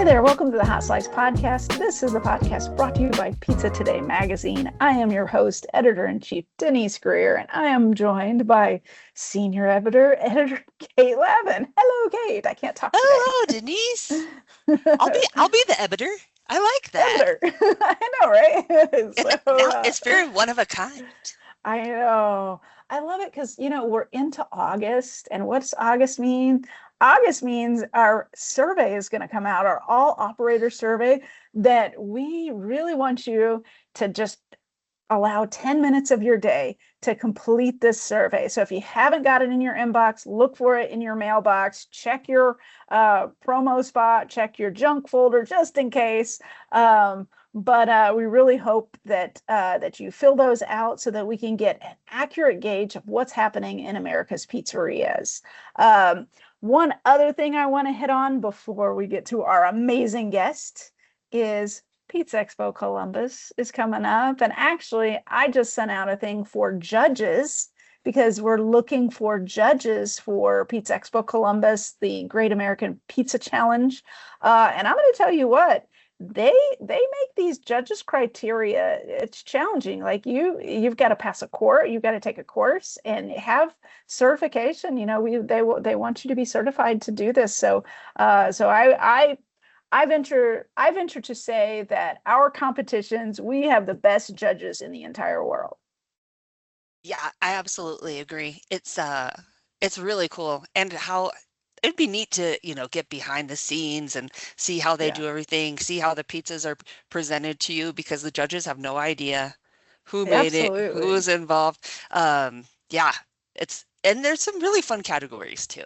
Hi there, welcome to the Hot Slice Podcast. This is the podcast brought to you by Pizza Today magazine. I am your host, editor-in-chief Denise Greer, and I am joined by senior editor Kate Lavin. Hello, Kate. I can't talk today. Hello, Denise. I'll be the editor. I like that. Editor. I know, right? Now it's very one of a kind. I know. I love it because, we're into August. And what's August mean? August means our survey is going to come out, our all operator survey, that we really want you to just allow 10 minutes of your day to complete this survey. So if you haven't got it in your inbox, look for it in your mailbox, check your promo spot, check your junk folder just in case. But we really hope that you fill those out so that we can get an accurate gauge of what's happening in America's pizzerias. One other thing I want to hit on before we get to our amazing guest is Pizza Expo Columbus is coming up. And actually, I just sent out a thing for judges because we're looking for judges for Pizza Expo Columbus, the Great American Pizza Challenge. And I'm going to tell you what, they make these judges criteria. It's challenging. Like you've got to pass a course, you've got to take a course and have certification. They want you to be certified to do this. So I venture to say that our competitions, we have the best judges in the entire world. Yeah, I absolutely agree. It's really cool, and how it'd be neat to, get behind the scenes and see how they do everything, see how the pizzas are presented to you, because the judges have no idea who made it, who was involved. And there's some really fun categories too.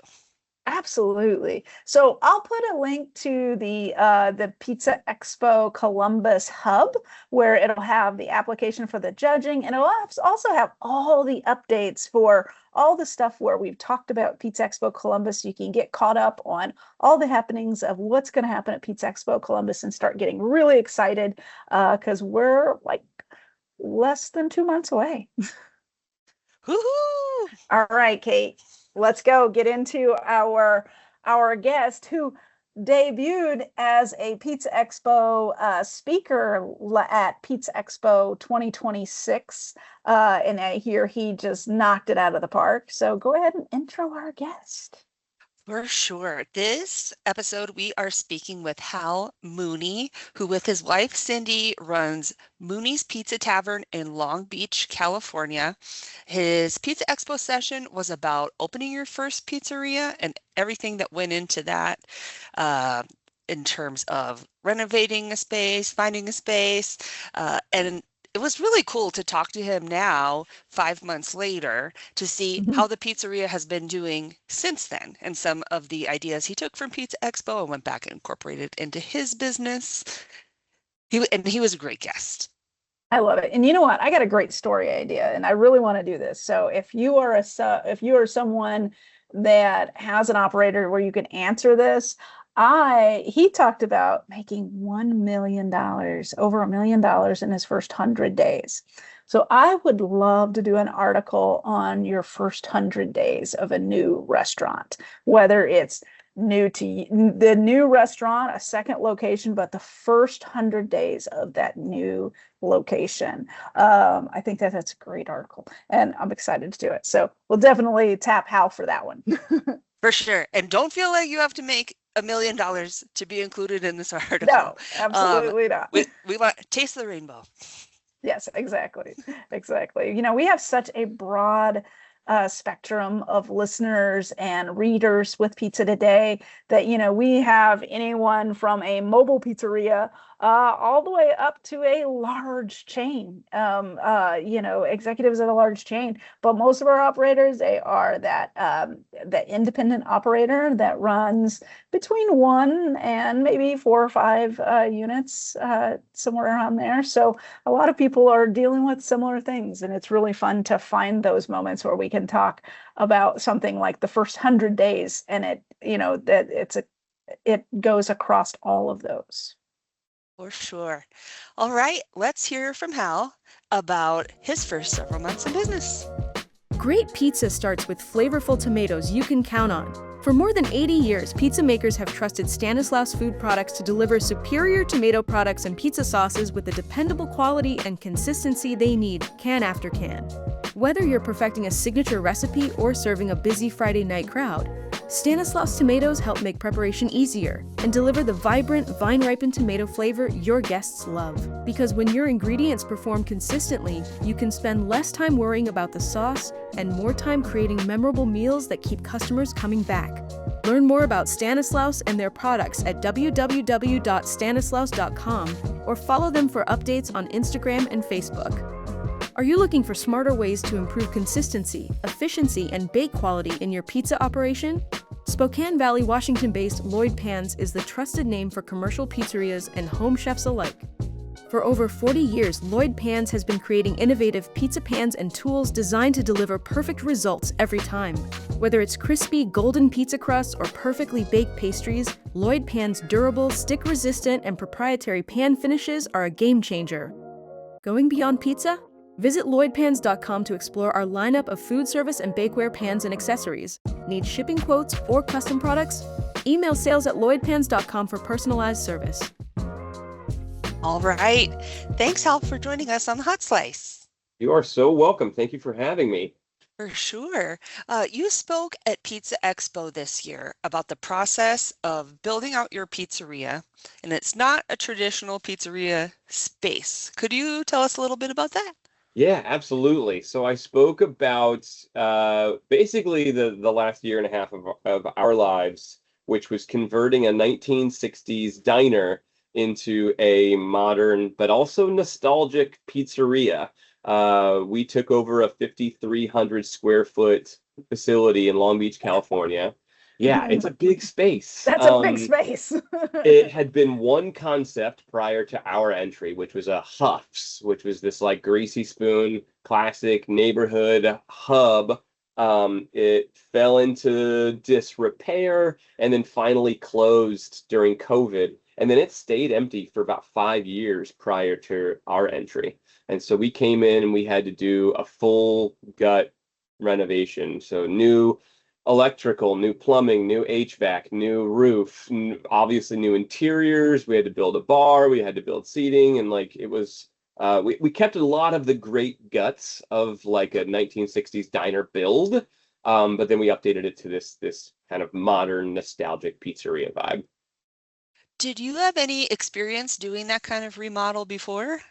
Absolutely. So I'll put a link to the Pizza Expo Columbus hub where it'll have the application for the judging, and it'll also have all the updates for all the stuff where we've talked about Pizza Expo Columbus. You can get caught up on all the happenings of what's going to happen at Pizza Expo Columbus and start getting really excited because we're like less than 2 months away. Woohoo! All right, Kate. Let's go get into our guest who debuted as a Pizza Expo speaker at Pizza Expo 2026. And I hear he just knocked it out of the park. So go ahead and intro our guest. For sure. This episode, we are speaking with Hal Mooney, who with his wife, Cindy, runs Mooneys Pizza Tavern in Long Beach, California. His Pizza Expo session was about opening your first pizzeria and everything that went into that in terms of renovating a space, finding a space, and it was really cool to talk to him now, 5 months later, to see how the pizzeria has been doing since then, and some of the ideas he took from Pizza Expo and went back and incorporated into his business. He was a great guest. I love it. And you know what? I got a great story idea, and I really want to do this. So if you are someone that has an operator where you can answer this, he talked about making $1 million, over $1 million in his first 100 days. So I would love to do an article on your first 100 days of a new restaurant, whether it's the new restaurant, a second location, but the first 100 days of that new location. I think that's a great article, and I'm excited to do it. So we'll definitely tap Hal for that one. For sure. And don't feel like you have to make $1 million to be included in this article. No, absolutely not. We want taste the rainbow. Yes, exactly. We have such a broad spectrum of listeners and readers with Pizza Today that, we have anyone from a mobile pizzeria all the way up to a large chain, executives at a large chain. But most of our operators, they are that independent operator that runs between 1 and maybe 4 or 5 units, somewhere around there. So a lot of people are dealing with similar things, and it's really fun to find those moments where we can talk about something like the first 100 days, and it goes across all of those. For sure. All right, let's hear from Hal about his first several months in business. Great pizza starts with flavorful tomatoes you can count on. For more than 80 years, pizza makers have trusted Stanislaus Food Products to deliver superior tomato products and pizza sauces with the dependable quality and consistency they need, can after can. Whether you're perfecting a signature recipe or serving a busy Friday night crowd, Stanislaus tomatoes help make preparation easier and deliver the vibrant, vine-ripened tomato flavor your guests love. Because when your ingredients perform consistently, you can spend less time worrying about the sauce and more time creating memorable meals that keep customers coming back. Learn more about Stanislaus and their products at www.stanislaus.com or follow them for updates on Instagram and Facebook. Are you looking for smarter ways to improve consistency, efficiency, and bake quality in your pizza operation? Spokane Valley, Washington-based Lloyd Pans is the trusted name for commercial pizzerias and home chefs alike. For over 40 years, Lloyd Pans has been creating innovative pizza pans and tools designed to deliver perfect results every time. Whether it's crispy, golden pizza crusts or perfectly baked pastries, Lloyd Pans' durable, stick-resistant, and proprietary pan finishes are a game changer. Going beyond pizza? Visit lloydpans.com to explore our lineup of food service and bakeware pans and accessories. Need shipping quotes or custom products? Email sales@lloydpans.com for personalized service. All right. Thanks, Hal, for joining us on the Hot Slice. You are so welcome. Thank you for having me. For sure. You spoke at Pizza Expo this year about the process of building out your pizzeria, and it's not a traditional pizzeria space. Could you tell us a little bit about that? Yeah, absolutely. So I spoke about basically the last year and a half of our lives, which was converting a 1960s diner into a modern but also nostalgic pizzeria. We took over a 5,300 square foot facility in Long Beach, California. Yeah, it's a big space. That's a big space. It had been one concept prior to our entry, which was a Huff's, which was this like greasy spoon, classic neighborhood hub. It fell into disrepair and then finally closed during COVID. And then it stayed empty for about 5 years prior to our entry. And so we came in and we had to do a full gut renovation. So new electrical, new plumbing, new HVAC, new roof, obviously new interiors. We had to build a bar, we had to build seating, and like it was, we kept a lot of the great guts of like a 1960s diner build, but then we updated it to this kind of modern, nostalgic pizzeria vibe. Did you have any experience doing that kind of remodel before?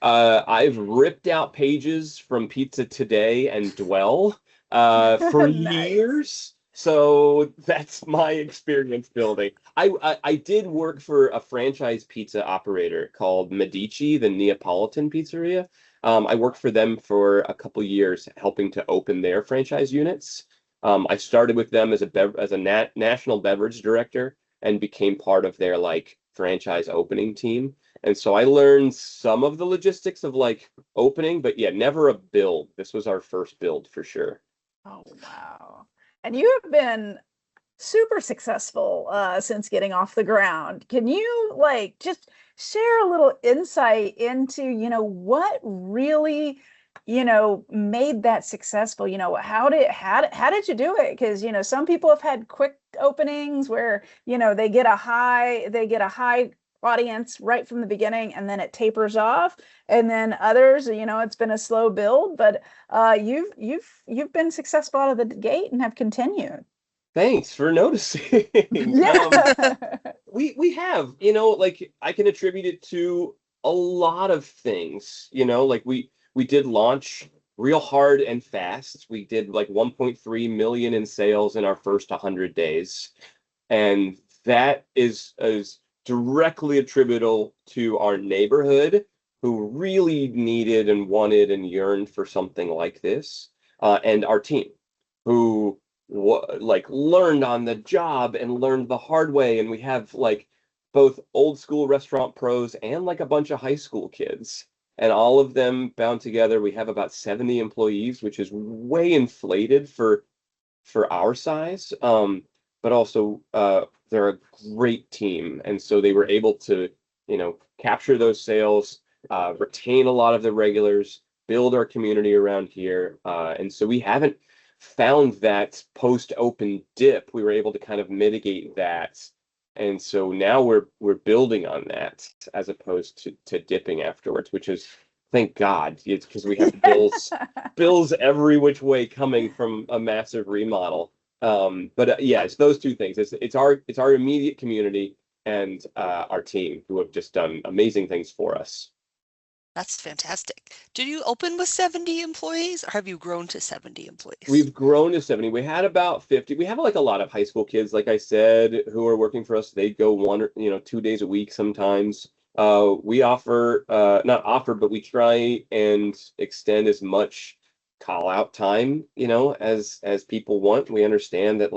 I've ripped out pages from Pizza Today and Dwell for Nice. years. So that's my experience building. I did work for a franchise pizza operator called Medici, the Neapolitan pizzeria. I worked for them for a couple years, helping to open their franchise units. I started with them as a national beverage director and became part of their like franchise opening team. And so I learned some of the logistics of like opening, but yeah, never a build. This was our first build for sure. Oh, wow. And you have been super successful since getting off the ground. Can you like just share a little insight into, what really, made that successful? How did you do it? Because, some people have had quick openings where, they get a high audience right from the beginning and then it tapers off, and then others, it's been a slow build, but you've been successful out of the gate and have continued. Thanks for noticing. Yeah. We have, like I can attribute it to a lot of things, like we did launch real hard and fast. We did like 1.3 million in sales in our first 100 days. And that is directly attributable to our neighborhood, who really needed and wanted and yearned for something like this, and our team, who like learned on the job and learned the hard way. And we have like both old school restaurant pros and like a bunch of high school kids, and all of them bound together. We have about 70 employees, which is way inflated for our size. But also they're a great team, and so they were able to capture those sales, retain a lot of the regulars, build our community around here. And so we haven't found that post-open dip. We were able to kind of mitigate that. And so now we're building on that as opposed to dipping afterwards, which is, thank God, it's because we have bills every which way coming from a massive remodel. But yeah, it's those two things. It's our immediate community and our team who have just done amazing things for us. That's fantastic. Did you open with 70 employees or have you grown to 70 employees? We've grown to 70. We had about 50. We have like a lot of high school kids, like I said, who are working for us. They go 2 days a week sometimes. We offer, not offer, but we try and extend as much call out time, as people want. We understand that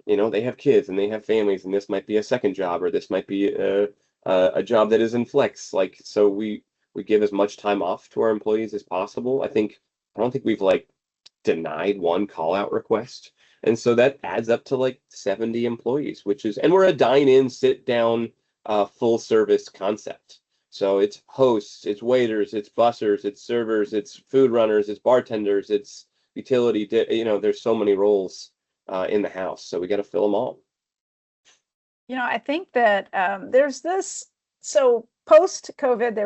they have kids and they have families and this might be a second job or this might be a job that is in flex. So we give as much time off to our employees as possible. I don't think we've denied one call out request. And so that adds up to 70 employees, and we're a dine-in, sit down, full service concept. So it's hosts, it's waiters, it's bussers, it's servers, it's food runners, it's bartenders, it's utility, there's so many roles in the house. So we got to fill them all. I think that there's this, so post-COVID,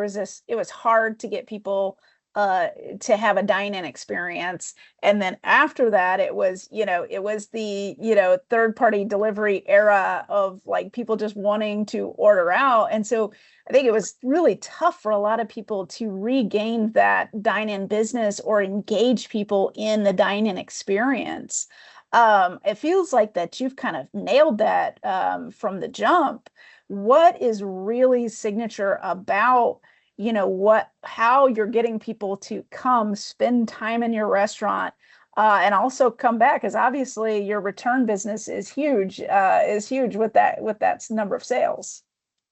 it was hard to get people to have a dine-in experience. And then after that, it was the, third-party delivery era of people just wanting to order out. And so I think it was really tough for a lot of people to regain that dine-in business or engage people in the dine-in experience. It feels like that you've kind of nailed that from the jump. What is really signature about, how you're getting people to come spend time in your restaurant and also come back? Because obviously your return business is huge with that number of sales.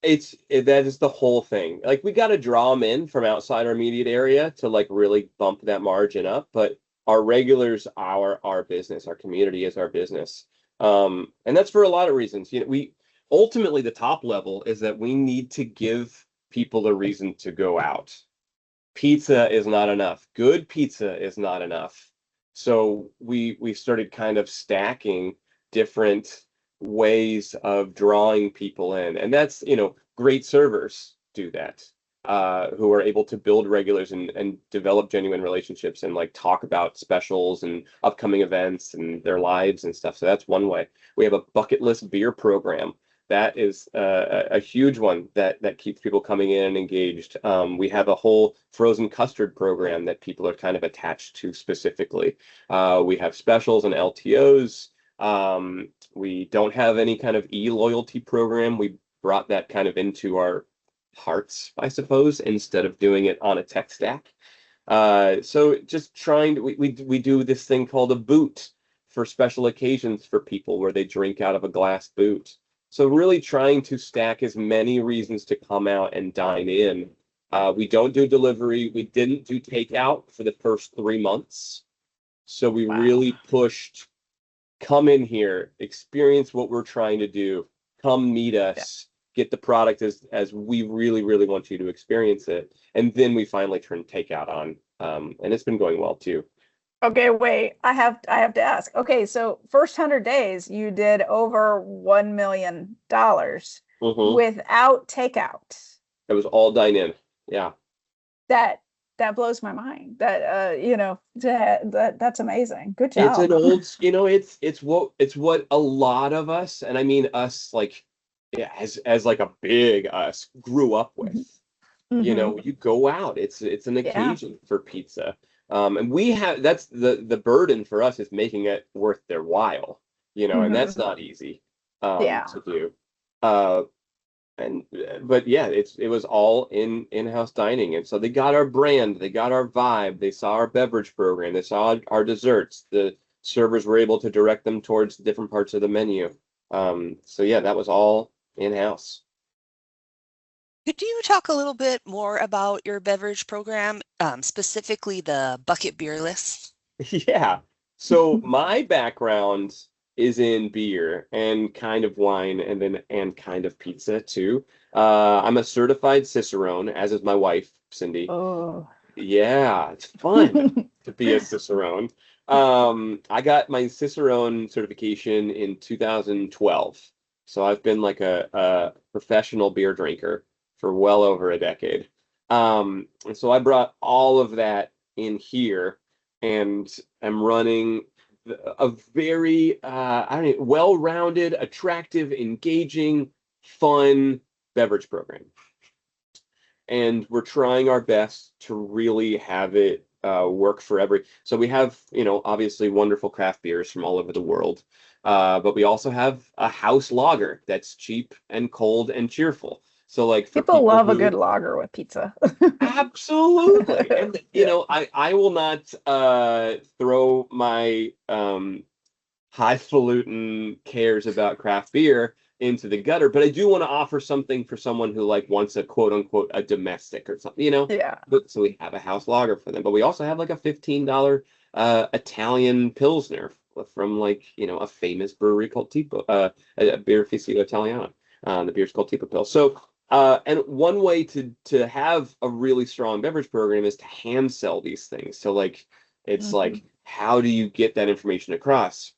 That is the whole thing. We got to draw them in from outside our immediate area to really bump that margin up. But our regulars are our business. Our community is our business. And that's for a lot of reasons. We ultimately, the top level is that we need to give people a reason to go out. Pizza is not enough. Good pizza is not enough. So we started kind of stacking different ways of drawing people in. And that's, great servers do that, who are able to build regulars and develop genuine relationships and talk about specials and upcoming events and their lives and stuff. So that's one way. We have a bucket list beer program. That is a huge one that keeps people coming in and engaged. We have a whole frozen custard program that people are kind of attached to specifically. We have specials and LTOs. We don't have any kind of e-loyalty program. We brought that kind of into our hearts, I suppose, instead of doing it on a tech stack. So just we do this thing called a boot for special occasions for people where they drink out of a glass boot. So really trying to stack as many reasons to come out and dine in. We don't do delivery. We didn't do takeout for the first 3 months. So we really pushed, come in here, experience what we're trying to do, come meet us, get the product as we really, really want you to experience it. And then we finally turned takeout on. And it's been going well too. Okay, wait, I have to ask. Okay, so first 100 days, you did over $1 million without takeout. It was all dine in. Yeah. That blows my mind. That's amazing. Good job. It's an old, it's what a lot of us, and I mean us as a big us, grew up with. Mm-hmm. You go out. It's an occasion for pizza. And we have, that's the burden for us, is making it worth their while, and that's not easy to do. But yeah, it was all in-house dining. And so they got our brand, they got our vibe, they saw our beverage program, they saw our desserts. The servers were able to direct them towards different parts of the menu. So yeah, that was all in-house. Could you talk a little bit more about your beverage program, specifically the bucket beer list? Yeah. So my background is in beer and kind of wine and kind of pizza too. I'm a certified Cicerone, as is my wife, Cindy. Oh. Yeah, it's fun to be a Cicerone. I got my Cicerone certification in 2012. So I've been like a professional beer drinker for well over a decade. And so I brought all of that in here and I'm running a very I don't know, well-rounded, attractive, engaging, fun beverage program. And we're trying our best to really have it work for every. So we have, obviously wonderful craft beers from all over the world, but we also have a house lager that's cheap and cold and cheerful. So like for People love a who, good lager with pizza. absolutely, and Yeah. I will not throw my highfalutin cares about craft beer into the gutter, but I do want to offer something for someone who like wants a quote unquote a domestic or something. Yeah. But so we have a house lager for them, but we also have like a $15 Italian Pilsner from like, a famous brewery called Tipo, a Birrificio Italiano. The beer's called Tipo Pil. So and one way to have a really strong beverage program is to hand sell these things. So like it's like how do you get that information across?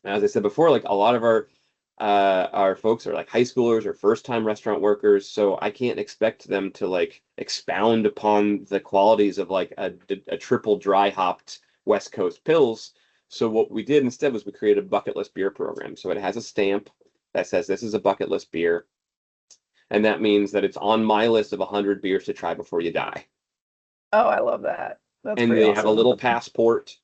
As I said before, like a lot of our folks are like high schoolers or first time restaurant workers, so I can't expect them to like expound upon the qualities of like a triple dry hopped West Coast pills. So what we did instead was we created a bucket list beer program. So it has a stamp that says this is a bucket list beer, and that means that it's on my list of 100 beers to try before you die. Oh, I love that. That's And pretty they have a awesome. little passport,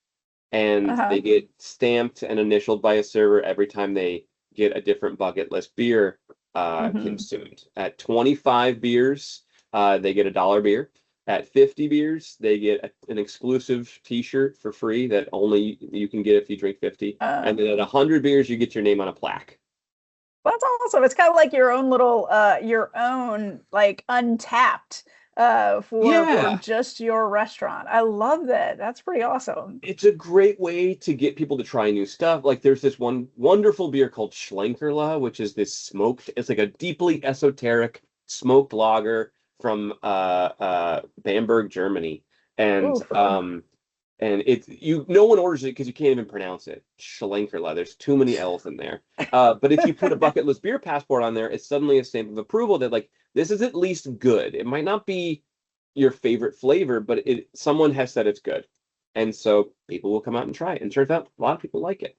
and Uh-huh. they get stamped and initialed by a server every time they get a different bucket list beer Hmm. consumed. At 25 beers, they get $1 beer. At 50 beers, they get an exclusive T-shirt for free that only you can get if you drink 50. Uh, And then at 100 beers, you get your name on a plaque. that's awesome. It's kind of like your own little, your own like untapped for Yeah, just your restaurant. I love that. That's pretty awesome. it's a great way to get people to try new stuff. Like there's this one wonderful beer called Schlenkerla, which is this smoked, it's like a deeply esoteric smoked lager from Bamberg, Germany. And Oof. it's no one orders it because you can't even pronounce it. Schlenkerla. There's too many L's in there. But if you put a bucket list beer passport on there, it's suddenly a stamp of approval that like this is at least good. It might not be your favorite flavor, but someone has said it's good. And so people will come out and try it. And turns out a lot of people like it.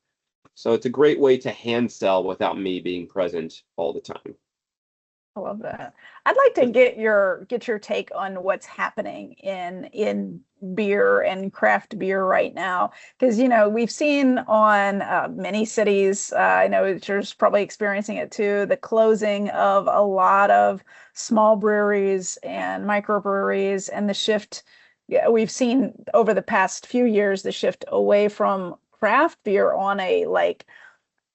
So it's a great way to hand sell without me being present all the time. I love that. I'd like to get your take on what's happening in beer and craft beer right now, because we've seen on many cities. I know you're probably experiencing it too. The closing of a lot of small breweries and microbreweries, and the shift. Yeah, we've seen over the past few years the shift away from craft beer on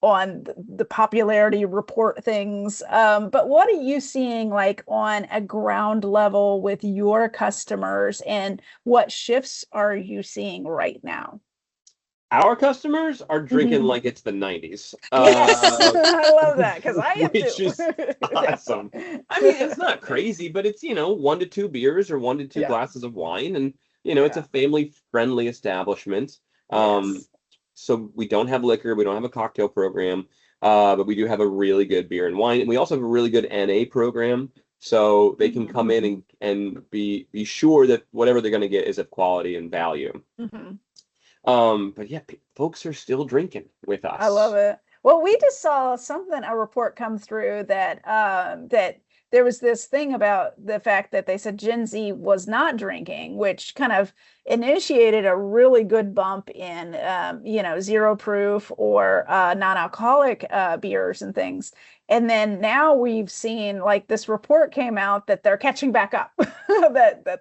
the popularity report things. But what are you seeing like on a ground level with your customers, and what shifts are you seeing right now? Our customers are drinking Mhm. like it's the 90s, Yes, I love that because I am which too. is Yeah. awesome. I mean, it's not crazy, but it's, 1 to 2 beers or 1 to 2 Yeah. glasses of wine. And, it's a Yeah. family friendly establishment. Um, Yes. so we don't have liquor, we don't have a cocktail program, but we do have a really good beer and wine. And we also have a really good NA program. So they can Mhm. come in and be sure that whatever they're going to get is of quality and value. Mhm. But yeah, folks are still drinking with I love us. it. Well, we just saw a report come through that there was this thing about the fact that they said Gen Z was not drinking, which kind of initiated a really good bump in zero proof or non-alcoholic beers and things. And then now we've seen like this report came out that they're catching back up, that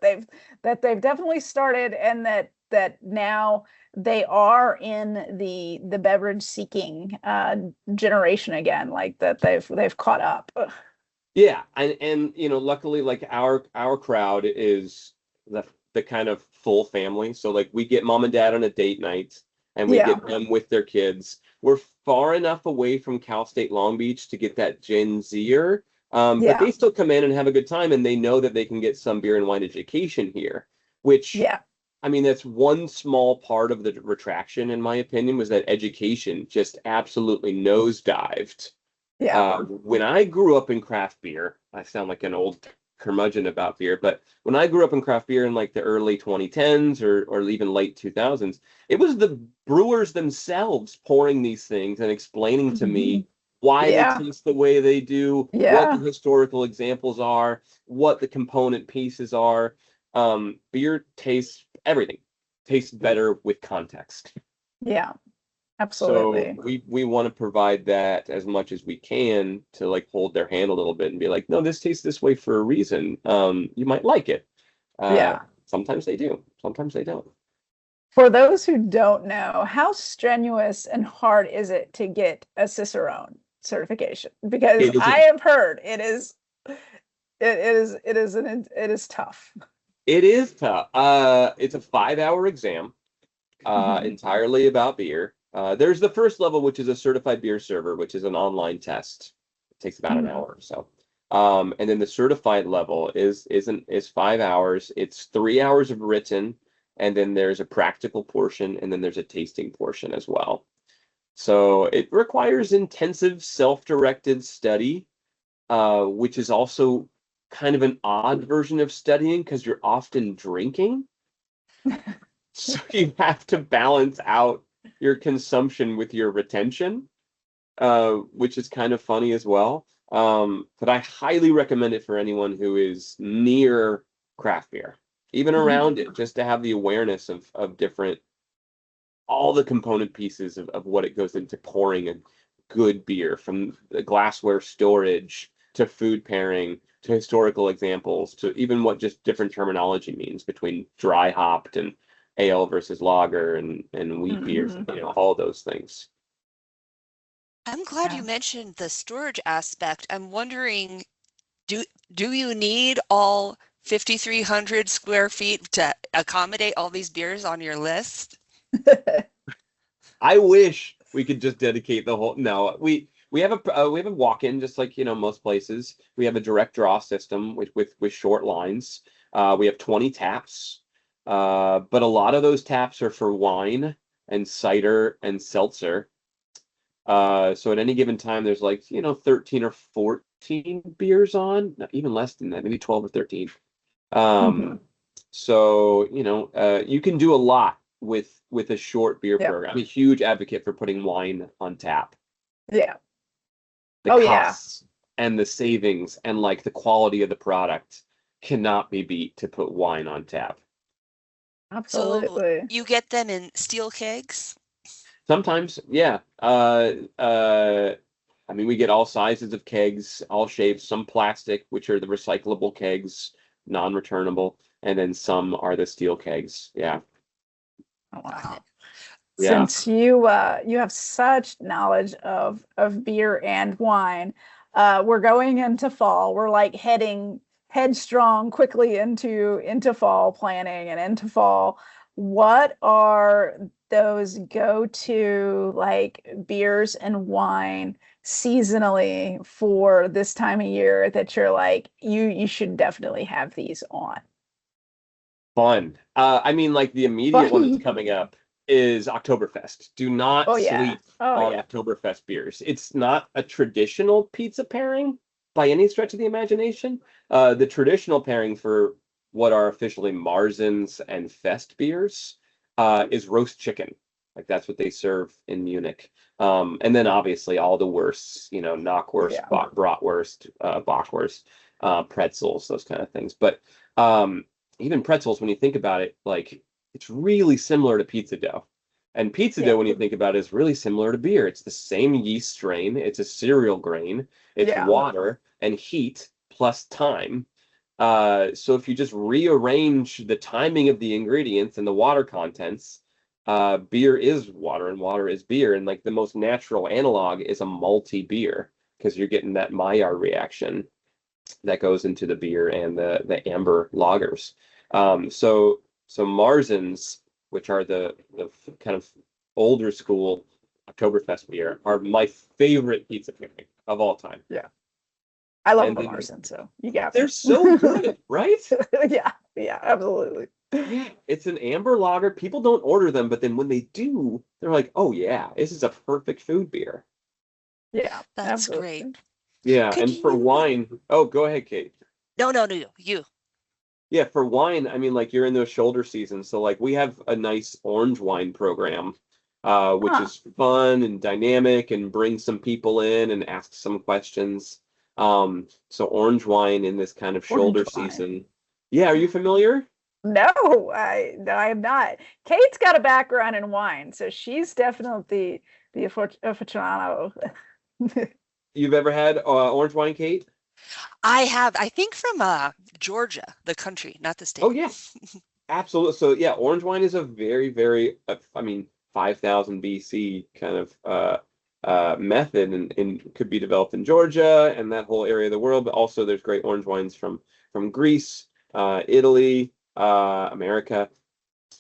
they've definitely started, and that now they are in the beverage seeking generation again, like that they've caught up. Yeah, and luckily, like our crowd is the kind of full family. So like we get mom and dad on a date night, and we Yeah. get them with their kids. We're far enough away from Cal State Long Beach to get that Gen Zer, but Yeah. they still come in and have a good time, and they know that they can get some beer and wine education here, which, Yeah. I mean, that's one small part of the retraction, in my opinion, was that education just absolutely nosedived. Yeah. When I grew up in craft beer, I sound like an old curmudgeon about beer, but when I grew up in craft beer in like the early 2010s or even late 2000s, it was the brewers themselves pouring these things and explaining to Mhm. me why they Yeah. taste the way they do, what the Yeah. historical examples are, what the component pieces are. Beer tastes everything tastes better with context. Yeah. So Absolutely. we want to provide that as much as we can to like hold their hand a little bit and be like, no, this tastes this way for a reason. You might like it. Yeah. Sometimes they do, sometimes they don't. For those who don't know, how strenuous and hard is it to get a Cicerone certification? Because It is I have heard it is tough. it is tough. It's a 5 hour exam, Mhm. entirely about beer. There's the first level, which is a certified beer server, which is an online test. It takes about an Mhm. hour or so. And then the certified level is 5 hours. It's 3 hours of written, and then there's a practical portion, and then there's a tasting portion as well. So it requires intensive self-directed study, which is also kind of an odd version of studying because you're often drinking. So you have to balance out your consumption with your retention, which is kind of funny as well. But I highly recommend it for anyone who is near craft beer, even Mhm. around it, just to have the awareness of different, all the component pieces of what it goes into pouring a good beer, from the glassware storage to food pairing to historical examples to even what just different terminology means between dry hopped and ale versus lager and wheat beers, Mhm. all those things. I'm glad you Yeah. mentioned the storage aspect. I'm wondering, do do you need all 5,300 square feet to accommodate all these beers on your list? I wish we could just dedicate the whole. No, we have a walk-in, just like most places. We have a direct draw system with short lines. We have 20 taps, but a lot of those taps are for wine and cider and seltzer. So at any given time, there's like 13 or 14 beers on, not even less than that, maybe 12 or 13. Um, Mhm. so, you can do a lot with a short beer Yeah. program. I'm a huge advocate for putting wine on tap. Yeah. The Oh yeah. costs and the savings and like the quality of the product cannot be beat to put wine on tap. So Absolutely. you get them in steel kegs? Sometimes, yeah. I mean, we get all sizes of kegs, all shapes, some plastic, which are the recyclable kegs, non-returnable, and then some are the steel kegs. Yeah. Oh, Got wow. it. Yeah. Since you have such knowledge of beer and wine, we're going into fall. We're like heading headstrong quickly into fall planning and into fall. What are those go-to like beers and wine seasonally for this time of year that you're like you should definitely have these on? Fun. I mean, like the immediate one that's Fun. coming up is Oktoberfest. Do not Oh yeah. sleep Oh on yeah. Oktoberfest beers. It's not a traditional pizza pairing by any stretch of the imagination. The traditional pairing for what are officially Marzens and Fest beers is roast chicken. Like that's what they serve in Munich. And then obviously all the worsts, knockwurst, Yeah. bratwurst, bockwurst, pretzels, those kind of things. But um, even pretzels, when you think about it, like it's really similar to pizza dough. And pizza Yeah. dough, when you think about it, is really similar to beer. It's the same yeast strain. It's a cereal grain. It's Yeah. water and heat plus time. So if you just rearrange the timing of the ingredients and the water contents, beer is water and water is beer. And like the most natural analog is a malty beer because you're getting that Maillard reaction that goes into the beer and the amber lagers. So Marzens, which are the kind of older school Oktoberfest beer, are my favorite pizza pairing of all time. Yeah. I love And the Marson, so you got they're me. so good, right? Yeah, yeah, absolutely. Yeah, it's an amber lager. People don't order them, but then when they do, they're like, "Oh yeah, this is a perfect food beer." Yeah, That's great. absolutely. Yeah, Could and for you? wine, oh, go ahead, Kate. No, no, no, you. Yeah, for wine, I mean, like you're in those shoulder seasons, so like we have a nice orange wine program, which Huh, is fun and dynamic and brings some people in and ask some questions. So orange wine in this kind of orange shoulder wine. season. Yeah, are you familiar? No, I am not. Kate's got a background in wine, so she's definitely the aficionado. You've ever had orange wine, Kate? I have, I think from Georgia, the country, not the Oh state. yeah, absolutely. So yeah, orange wine is a very, very, I mean, 5,000 BC kind of method and could be developed in Georgia and that whole area of the world. But also there's great orange wines from Greece, Italy, America.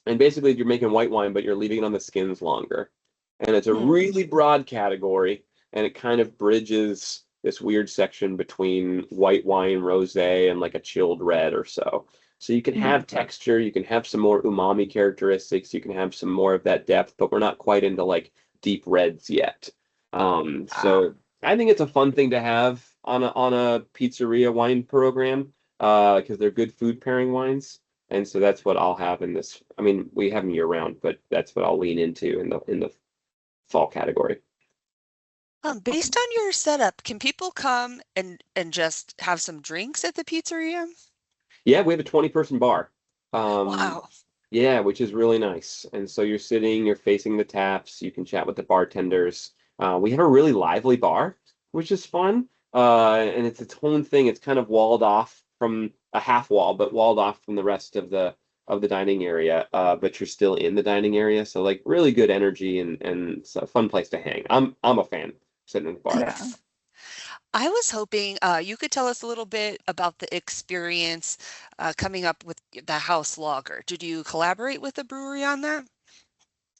And basically you're making white wine, but you're leaving it on the skins longer. And it's a Hmm. really broad category, and it kind of bridges this weird section between white wine, rosé, and like a chilled red or so. So you can Hmm. have texture, you can have some more umami characteristics, you can have some more of that depth, but we're not quite into like deep reds yet. Ah, So I think it's a fun thing to have on a pizzeria wine program, because they're good food pairing wines. And so that's what I'll have in this. I mean, we have them year round, but that's what I'll lean into in the fall category. Based on your setup, can people come and just have some drinks at the pizzeria? Yeah, we have a 20-person bar. Um, Wow. yeah, which is really nice. And so you're sitting, you're facing the taps, you can chat with the bartenders. We have a really lively bar, which is fun. And it's its own thing. It's kind of walled off from a half wall, but walled off from the rest of the dining area. But you're still in the dining area, so like really good energy and it's a fun place to hang. I'm a fan sitting in the bar. yeah. I was hoping you could tell us a little bit about the experience coming up with the house lager. Did you collaborate with the brewery on that?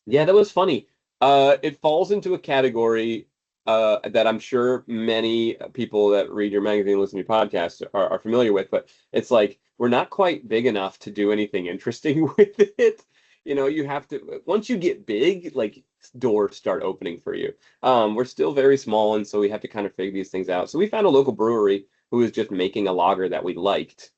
Yeah, that was funny. It falls into a category that I'm sure many people that read your magazine and listen to your podcast are familiar with, but it's like we're not quite big enough to do anything interesting with it. You know, you have to, once you get big, like doors start opening for you. We're still very small, and so we have to kind of figure these things out. So we found a local brewery who was just making a lager that we liked.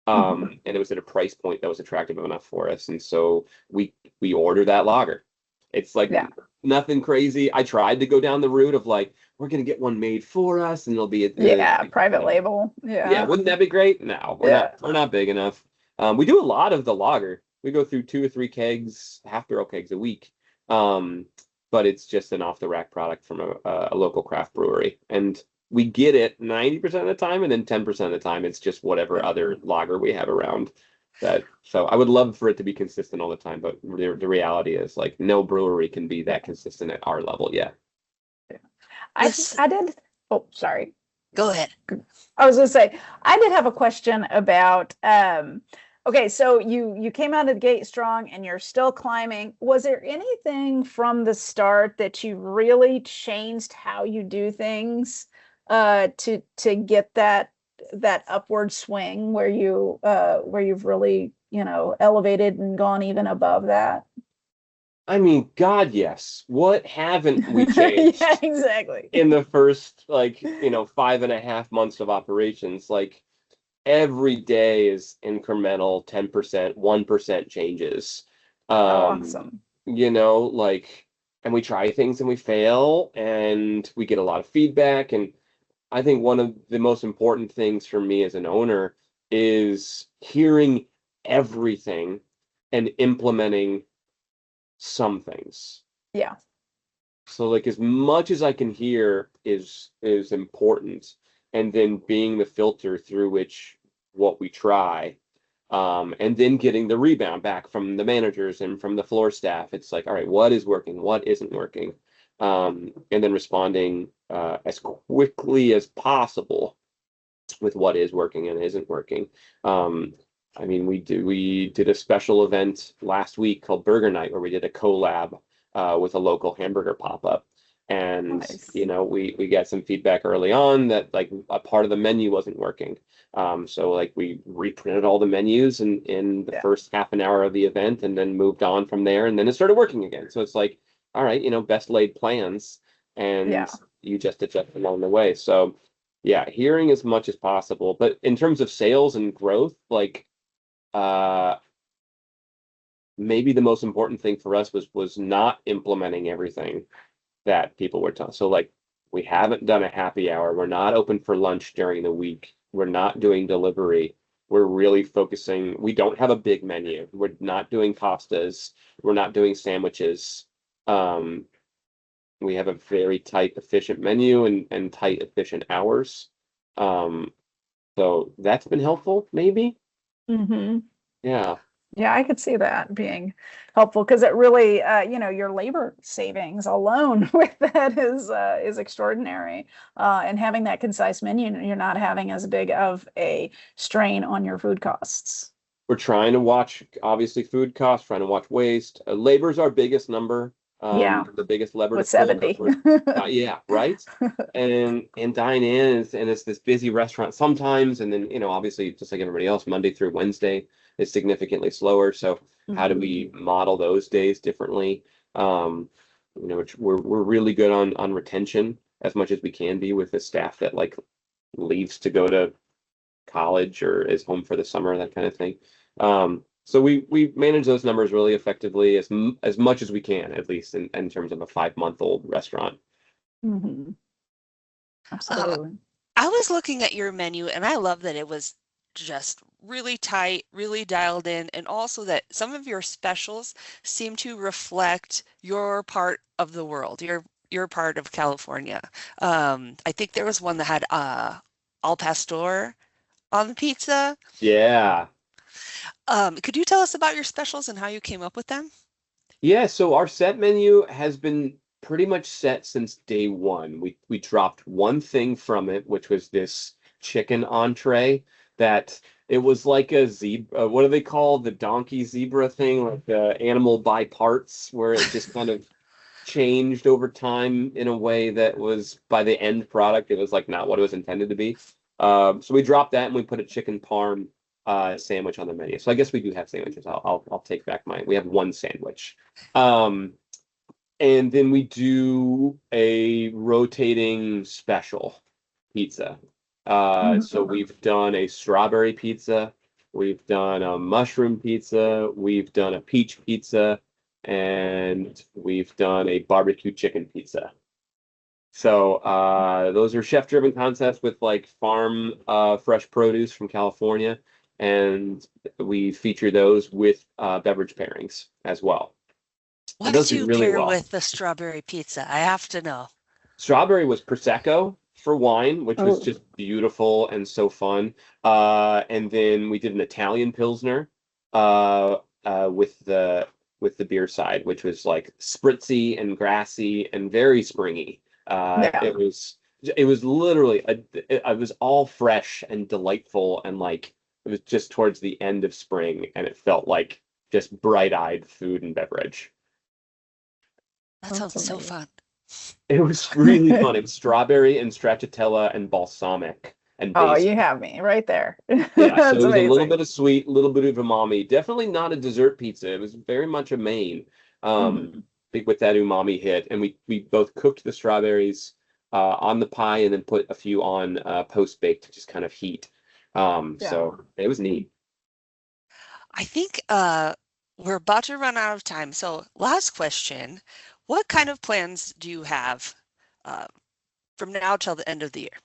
Mhm. And it was at a price point that was attractive enough for us. And so we ordered that lager. It's like Yeah, nothing crazy. I tried to go down the route of like, we're gonna get one made for us, and there'll be yeah, you private know, label. yeah, Yeah, wouldn't that be great? No, yeah. we're not big enough. We do a lot of the lager. We go through 2 or 3 kegs, half barrel kegs a week. Um, but it's just an off the rack product from a local craft brewery, and we get it 90% of the time, and then 10% of the time it's just whatever other lager we have around. That so I would love for it to be consistent all the time, but the reality is like no brewery can be that consistent at our level yet. This, I did. Oh, sorry. go ahead. I was gonna say I did have a question about okay, so you came out of the gate strong and you're still climbing. Was there anything from the start that you really changed how you do things to get that upward swing where you've really, elevated and gone even above that? I mean, God, yes. What haven't we Yeah, changed exactly. in the first 5.5 months of operations? Like every day is incremental, 10%, 1% changes. Um, Awesome. like, and we try things and we fail and we get a lot of feedback. And I think one of the most important things for me as an owner is hearing everything and implementing some things. Yeah. So like as much as I can hear is important, and then being the filter through which what we try, and then getting the rebound back from the managers and from the floor staff. It's like, all right, what is working, what isn't working, and then responding as quickly as possible with what is working and isn't working. Um, I mean, we did a special event last week called Burger Night where we did a collab with a local hamburger pop-up. And Nice. we got some feedback early on that like a part of the menu wasn't working. So like we reprinted all the menus in the Yeah. first half an hour of the event and then moved on from there, and then it started working again. So it's like, all right, best laid plans, and Yeah. you just adjust along the way. So yeah, hearing as much as possible. But in terms of sales and growth, like uh maybe the most important thing for us was not implementing everything that people were telling. So like we haven't done a happy hour. We're not open for lunch during the week. We're not doing delivery. We're really focusing. We don't have a big menu. We're not doing pastas. We're not doing sandwiches. Um, we have a very tight, efficient menu and tight, efficient hours. Um, so that's been helpful, maybe. Hmm. Yeah. Yeah, I could see that being helpful because it really, your labor savings alone with that is extraordinary. And having that concise menu, you're not having as big of a strain on your food costs. We're trying to watch, obviously, food costs, trying to watch waste. Labor is our biggest number, Yeah, the biggest lever to with pull. But 70. yeah, right. And dine in, and it's this busy restaurant sometimes, and then obviously, just like everybody else, Monday through Wednesday is significantly slower. So how do we model those days differently? We're really good on retention as much as we can be with the staff that like leaves to go to college or is home for the summer, that kind of thing. So we manage those numbers really effectively as much as we can, at least in terms of a 5-month-old restaurant. Mhm. Um, Absolutely. I was looking at your menu and I love that it was just really tight, really dialed in, and also that some of your specials seem to reflect your part of the world, your part of California. I think there was one that had al pastor on the pizza. Yeah. Could you tell us about your specials and how you came up with them? Yeah, so our set menu has been pretty much set since day one. We dropped one thing from it, which was this chicken entree that it was like a zebra. What do they call the donkey zebra thing? Like the animal by parts, where it just kind of changed over time in a way that was by the end product, it was like not what it was intended to be. So we dropped that and we put a chicken parm sandwich on the menu. So I guess we do have sandwiches. I'll take back mine. We have one sandwich. And then we do a rotating special pizza. So Mhm. we've done a strawberry pizza, we've done a mushroom pizza, we've done a peach pizza, and we've done a barbecue chicken pizza. So those are chef-driven concepts with like farm fresh produce from California, and we feature those with beverage pairings as well. What And those did do you really pair well. with the strawberry pizza? I have to know. Strawberry was Prosecco for wine, which was Oh, just beautiful and so fun. And then we did an Italian Pilsner uh, with the beer side, which was like spritzy and grassy and very springy. yeah. It was literally it was all fresh and delightful, and like it was just towards the end of spring, and it felt like just bright-eyed food and beverage. That That's sounds so amazing. fun. It was really fun. It was strawberry and stracciatella and balsamic and Oh, basil. you have me right there. Yeah, so That's it was a little amazing. bit of sweet, a little bit of umami. Definitely not a dessert pizza. It was very much a main, Mhm. with that umami hit. And we both cooked the strawberries on the pie and then put a few on post baked to just kind of heat. Yeah. So it was neat. I think we're about to run out of time. So last question, what kind of plans do you have uh, from now till the end of the year?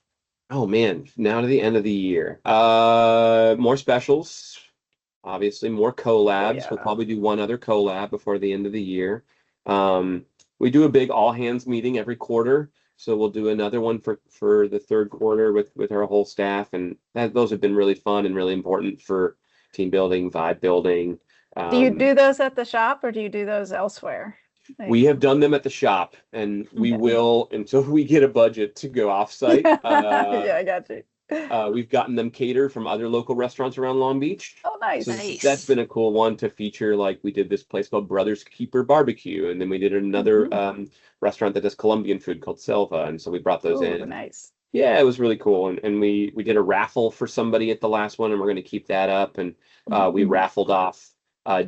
Oh man, now to the end of the year. More specials. Obviously, more Oh, collabs. We'll yeah. probably do one other collab before the end of the year. Um, we do a big all hands meeting every quarter, so we'll do another one for the third quarter with our whole staff, and those have been really fun and really important for team building, vibe building. Do you Um, do those at the shop or do you do those elsewhere? we Like, have done them at the shop, and we okay. will until we get a budget to go offsite. Yeah, I got you. We've gotten them catered from other local restaurants around Long Beach. Oh, nice. So Nice. that's been a cool one to feature. Like we did this place called Brothers Keeper Barbecue, and then we did another restaurant that does Colombian food called Selva, and so we brought those Ooh, in. nice. Yeah, it was really cool, and we did a raffle for somebody at the last one, and we're going to keep that up. And we Mhm. raffled off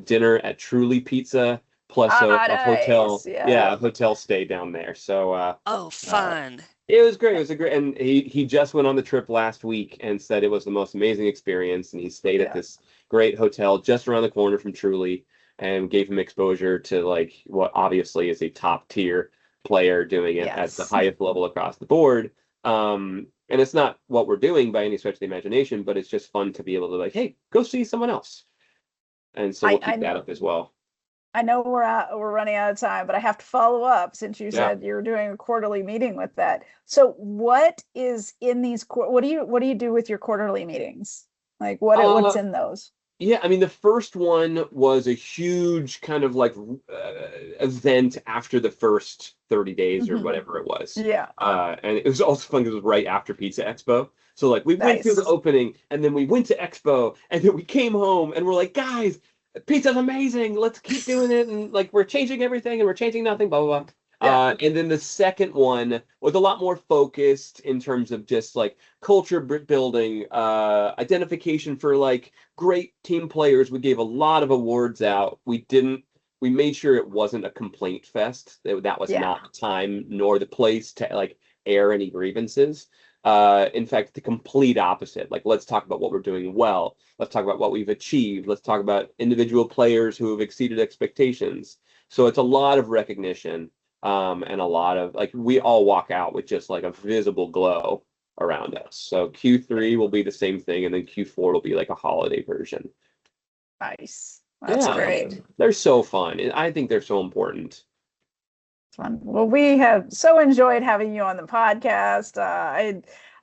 dinner at Truly Pizza plus Ah, a hotel, nice. Yeah. a hotel stay down there. So Oh, fun. it was great. It was a great, and he just went on the trip last week and said it was the most amazing experience. And he stayed at Yeah. this great hotel just around the corner from Truly, and gave him exposure to like what obviously is a top tier player doing it at the Yes. highest level across the board. And it's not what we're doing by any stretch of the imagination, but it's just fun to be able to like, hey, go see someone else. And so we'll I keep that know. up as well. I know we're running out of time, but I have to follow up since you Yeah. said you're doing a quarterly meeting with that. So what is in these what do you do with your quarterly meetings? Like what's in those? Yeah, I mean, the first one was a huge kind of like event after the first 30 days or Mhm. whatever it was. Yeah. And it was also fun because it was right after Pizza Expo. So like we went through the Nice. opening and then we went to Expo and then we came home and we're like, guys, pizza's amazing. Let's keep doing it. And like we're changing everything and we're changing nothing, blah, blah, blah. Yeah. And then the second one was a lot more focused in terms of just like culture building, identification for like great team players. We gave a lot of awards out. We made sure it wasn't a complaint fest. That was Yeah. not the time nor the place to like air any grievances. In fact, the complete opposite. Like, let's talk about what we're doing well. Let's talk about what we've achieved. Let's talk about individual players who have exceeded expectations. So it's a lot of recognition, and a lot of like we all walk out with just like a visible glow around us. So Q3 will be the same thing, and then Q4 will be like a holiday version. Nice. That's Yeah, great. they're so fun. And I think they're so important. Fun. Well, we have so enjoyed having you on the podcast.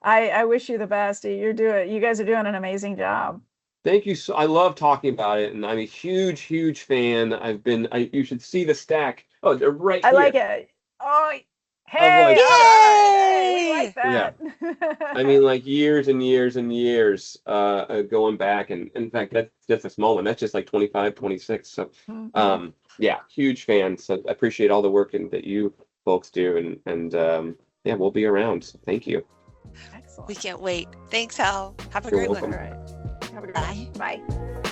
I wish you the best. You guys are doing an amazing job. Thank you. So I love talking about it, and I'm a huge, huge fan. You should see the stack. Oh, they're right I here. like it. Oh, hey, Of like, all right. Hey, we like Yeah. that. I mean, like years and years and years going back. And in fact, that's just a small one. That's just like 25, 26. So, Mhm. yeah, huge fan. So I appreciate all the work that you folks do. And yeah, we'll be around. So thank you. Excellent. We can't wait. Thanks, Hal. Have a You're great welcome. one. All right. Have a good Bye. one. Bye.